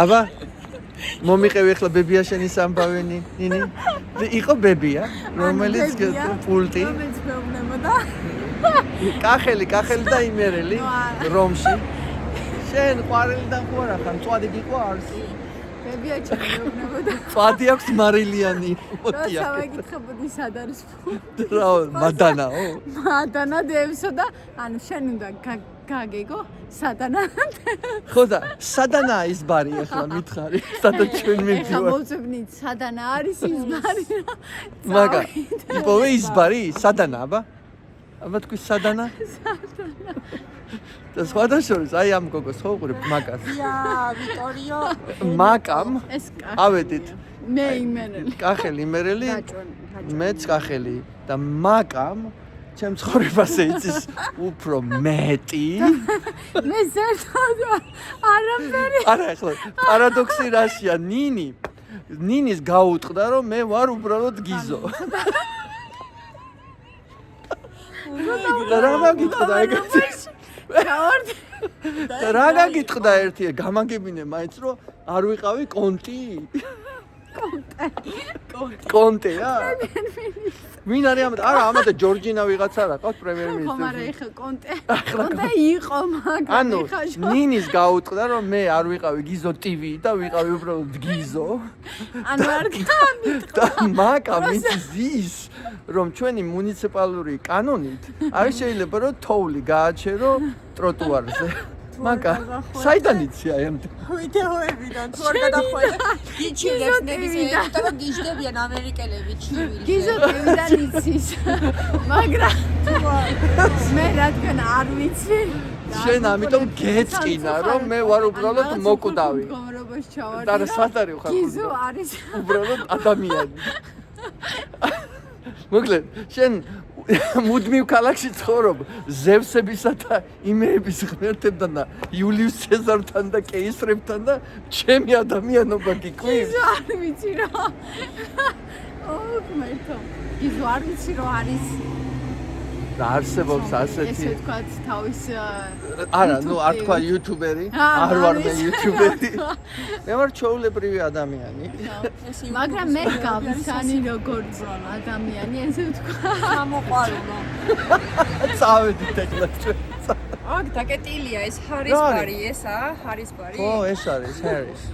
აბა მომიყევი ახლა ბებია შენი სამბავი ნინი იყო ბებია რომელიც პულტი რომელიც მეუბნებოდა კახელი და იმერელი რომში შენ ყვარელი და ხო არა ხან წვადი გიყვარს ბებია ჩემი მეუბნებოდა წვადი აქვს მარილიანი მოტია რა შევეკითხებოდი სად არის რა მადანაო მადანა დევსო და ანუ შენ უნდა გაგეგო სადანა ხო და სადანა ის ბარი ახლა მითხარი სადაც ჩვენ მივდივართ ახლა მოვწებნით სადანა არის ის ბარი მაგა იპოვე ის ბარი სადანა აბა თქვი სადანა და სხვადასხვა აი ამ გოგოს ხო უყურებ მაგას ვიტორიო მაკამ ეს ავედით მე იმერელი კახელი იმერელი მეც კახელი და მაკამ ჩემ ცხოვრებას იცის უფრო მეტი მე ზერთად არაფერი არა ახლა პარადოქსი რაშია ნინის გაუტყდა რომ მე ვარ უბრალოდ გიზო რა გაგიტყდა ეგეთი რა გაგიტყდა ერთი გამაგებინე მაინც რომ არ ვიყავი კონტი კონტეა ვინ არის არა ამადა ჯორჯინა ვიღაცა რა ყავს პრემიერ-მინისტრი ხომ არა ეხა კონტე იყო მაგარი ანუ ნინის გაუტყდა რომ მე არ ვიყავი გიზო ტივი და ვიყავი უბრალოდ გიზო ანუ არ გამიტყდა მაკა მის რომ ჩვენი მუნიციპალური კანონით არ შეიძლება რომ თოვლი გააჩერო ტროტუარზე მაკა საიდან იცი აი ამ ვიდეოებიდან თუ არ გადახვედი გიჩილებს ნებისმიერ და გიждდებიან ამერიკელები ჩივილი გიზოტივიდან იცის მაგრამ მე რადგან არ ვიცი შენ ამიტომ გეწყინა რომ მე ვარ უბრალოდ მოკვდავი მდგომარეობაში ჩავარდი და სად არის ხარ გიზო არის უბრალოდ ადამიანი მოკლედ შენ მუდმივ ქალაქში ცხოვრობ ზევსებისა და იმეების ღმერთებთან და იულიუს ცეზართან და კეისრებთან და ჩემი ადამიანობა გიკვირს გიზო არ ვიცი რა ღმერთო გიზო არ ვიცი რომ არის და არსებობს ასეთი ესე ვთქვათ თავის არა ნუ არ თქვა იუთუბერი არ ვარ მე იუთუბერი მე ვარ ჩაულებრივი ადამიანი მაგრამ მე გავსანი როგორც ადამიანი ესე ვთქვა გამოყარულო წავედით ეხლა ჩვენ აქ დაკეტილია ეს ჰარის ბარი ესა ჰარის ბარი ო ეს არის ჰარის